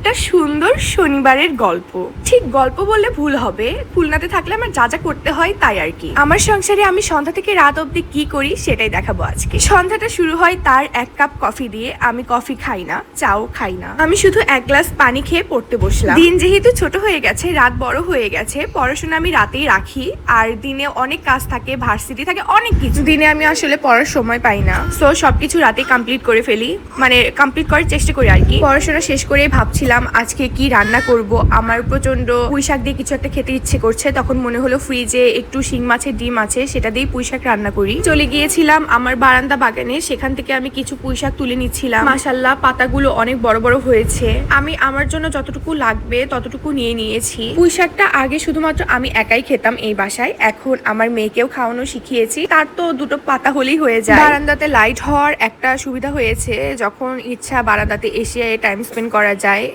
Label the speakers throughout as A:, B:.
A: একটা সুন্দর শনিবারের গল্প। ঠিক গল্প বললে ভুল হবে, খুলনাতে থাকলে আমার যা যা করতে হয় তাই আর কি। আমার সংসারে আমি সন্ধ্যা থেকে রাত অবধি কি করি সেটাই দেখাবো আজকে। সন্ধ্যাটা শুরু হয় তার 1 কাপ কফি দিয়ে। আমি কফি খাই না, চাও খাই না, আমি শুধু 1 গ্লাস পানি খেয়ে পড়তে বসলাম। দিন যেহেতু ছোট হয়ে গেছে, রাত বড় হয়ে গেছে, পড়াশোনা আমি রাতেই রাখি। আর দিনে অনেক কাজ থাকে, ভার্সিটি থাকে, অনেক কিছু। দিনে আমি আসলে পড়ার সময় পাই না, সো সবকিছু রাতে কমপ্লিট করে ফেলি, মানে কমপ্লিট করার চেষ্টা করি আর কি। পড়াশোনা শেষ করে ভাবছিলাম আজকে কি রান্না করব। আমার প্রচন্ড পুঁই শাক দিয়ে কিছু একটা খেতে ইচ্ছে করছে। তখন মনে হলো ফ্রিজে একটু শিং মাছের ডিম আছে, সেটা দিয়ে পুঁই শাক রান্না করি। চলে গিয়েছিলাম আমার বারান্দা বাগানে, সেখান থেকে আমি কিছু পুঁই শাক তুলে নিচ্ছিলাম। মাশাআল্লাহ, পাতাগুলো অনেক বড় বড় হয়েছে। আমি আমার জন্য যতটুকু লাগবে ততটুকু নিয়ে নিয়েছি। পুঁই শাকটা আগে শুধুমাত্র আমি একাই খেতাম এই বাসায়, এখন আমার মেয়েকেও খাওয়ানো শিখিয়েছি। তার তো 2টো পাতা হলেই হয়ে যায়। বারান্দাতে লাইট হওয়ার একটা সুবিধা হয়েছে, যখন ইচ্ছা বারান্দাতে এসে টাইম স্পেন্ড করা যায়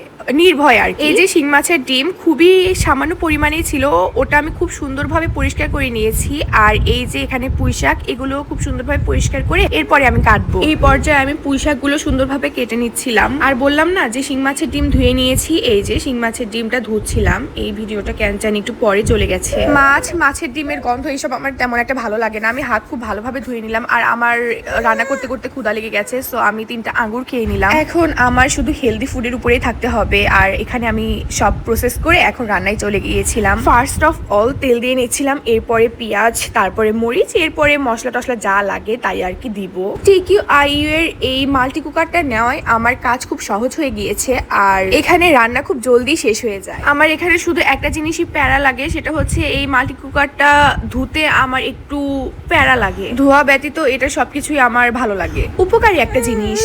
A: নির্ভয় আর কি। এই যে শিং মাছের ডিম খুবই সামান্য পরিমাণেই ছিল, ওটা আমি খুব সুন্দরভাবে পরিষ্কার করে নিয়েছি। আর এই যে এখানে পুঁই শাক, এগুলো খুব সুন্দরভাবে পরিষ্কার করে এরপরে আমি কাটবো। এই পর্যায়ে আমি পুঁই শাকগুলো সুন্দরভাবে কেটে নিচ্ছিলাম। আর বললাম না যে শিং মাছের ডিম ধুয়ে নিয়েছি, এই যে শিং মাছের ডিমটা ধুচ্ছিলাম। এই ভিডিওটা কেন জানি একটু পরে চলে গেছে। মাছের ডিমের গন্ধ এইসব আমার তেমন একটা ভালো লাগে না। আমি হাত খুব ভালোভাবে ধুয়ে নিলাম। আর আমার রান্না করতে করতে ক্ষুধা লেগে গেছে, সো আমি 3টা আঙ্গুর খেয়ে নিলাম। এখন আমার শুধু হেলদি ফুডের উপরেই থাকতে হবে। আর এখানে আমি সব প্রসেস করে এখন রান্নায় চলে গিয়েছিলাম। ফার্স্ট অফ অল তেল দিয়ে নিচ্ছিলাম, এরপরে পেঁয়াজ, তারপরে মরিচ, এরপরে মশলা টসলা যা লাগে তাই আর কি দিব। TQIU এর এই মাল্টি কুকারটা নেওয়ায় আমার কাজ খুব সহজ হয়ে গিয়েছে। আর এখানে রান্না খুব জলদি শেষ হয়ে যায়। আমার এখানে শুধু একটা জিনিসই প্যারা লাগে, সেটা হচ্ছে এই মাল্টি কুকারটা ধুতে আমার একটু প্যারা লাগে। ধোয়া ব্যতীত এটা সবকিছুই আমার ভালো লাগে, উপকারী একটা জিনিস।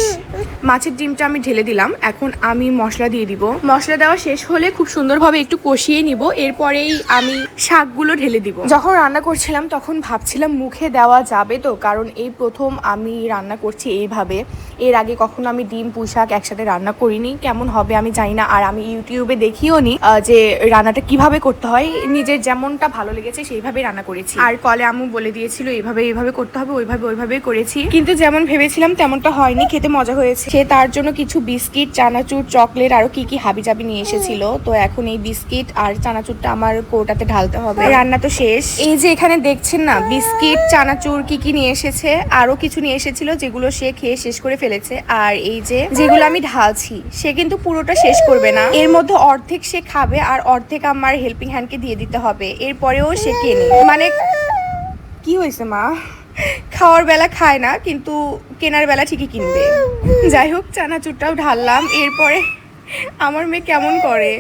A: মাছের ডিমটা আমি ঢেলে দিলাম, এখন আমি মশলা দিয়ে দিব। মশলা দেওয়া শেষ হলে খুব সুন্দরভাবে একটু কষিয়ে নিব, এরপরেই আমি শাকগুলো ঢেলে দিব। যখন রান্না করছিলাম তখন ভাবছিলাম মুখে দেওয়া যাবে তো, কারণ এই প্রথম আমি রান্না করছি এইভাবে। এর আগে কখনো আমি ডিম পুঁই শাক একসাথে রান্না করিনি, কেমন হবে আমি জানি না। আর আমি ইউটিউবে দেখিও নি যে রান্নাটা কিভাবে করতে হয়, নিজের যেমনটা ভালো লেগেছে সেইভাবে রান্না করেছি। আর কলে আম্মু বলে দিয়েছিল এইভাবে করতে হবে, ওইভাবেই করেছি, কিন্তু যেমন ভেবেছিলাম তেমনটা হয়নি। খেতে মজা হয়েছে। সে তার জন্য কিছু বিস্কিট, চানাচুর, চকলেট আরো কি কি হাবিজাবি নিয়ে এসেছিল। তো এখন এই বিস্কিট আর চানাচুরটা আমার কৌটাতে ঢালতে হবে। রান্না তো শেষ। এই যে এখানে দেখছেন না, বিস্কিট, চানাচুর কি কি নিয়ে এসেছে, আরো কিছু নিয়ে এসেছিল যেগুলো সে খেয়ে শেষ করে ফেলেছে। আর এই যে যেগুলো আমি ঢালছি, সে কিন্তু পুরোটা শেষ করবে না, এর মধ্যে অর্ধেক সে খাবে আর অর্ধেক আমার হেল্পিং হ্যান্ডকে দিয়ে দিতে হবে। এরপরেও সে কেনে, মানে কি হয়েছে মা, খাওয়ার বেলা খায় না কিন্তু কেনার বেলা ঠিকই কিনবে। যাই হোক, চানাচুরটাও ঢাললাম। এরপরে আমার মেয়ে কেমন করে,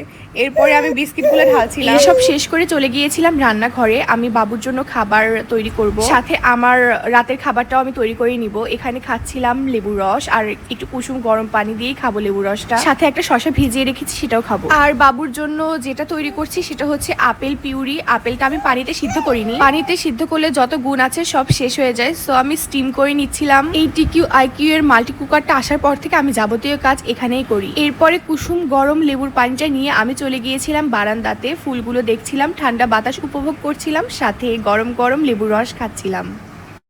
A: এরপরে আমি বিস্কিটগুলো ঢালছিলাম। সব শেষ করে চলে গিয়েছিলাম রান্নাঘরে। আমি বাবুর জন্য খাবার তৈরি করব, সাথে আমার রাতের খাবারটাও আমি তৈরি করে নিব। এখানে খাচ্ছিলাম লেবুর রস, আর একটু কুসুম গরম পানি দিয়েই খাবো লেবুর রসটা, সাথে একটা শসা ভিজিয়ে রেখেছি সেটাও খাবো। আর বাবুর জন্য যেটা তৈরি করছি সেটা হচ্ছে আপেল পিউরি। আপেলটা আমি পানিতে সিদ্ধ করিনি, পানিতে সিদ্ধ করলে যত গুণ আছে সব শেষ হয়ে যায়, সো আমি স্টিম করে নিচ্ছিলাম। এই TQIU এর মাল্টি কুকারটা আসার পর থেকে আমি যাবতীয় কাজ এখানেই করি। এরপরে কুসুম গরম লেবুর পানিটা নিয়ে আমি চলে গিয়েছিলাম বারান্দাতে, ফুলগুলো দেখছিলাম, ঠান্ডা বাতাস উপভোগ করছিলাম, সাথে গরম গরম লেবুর রস খাচ্ছিলাম।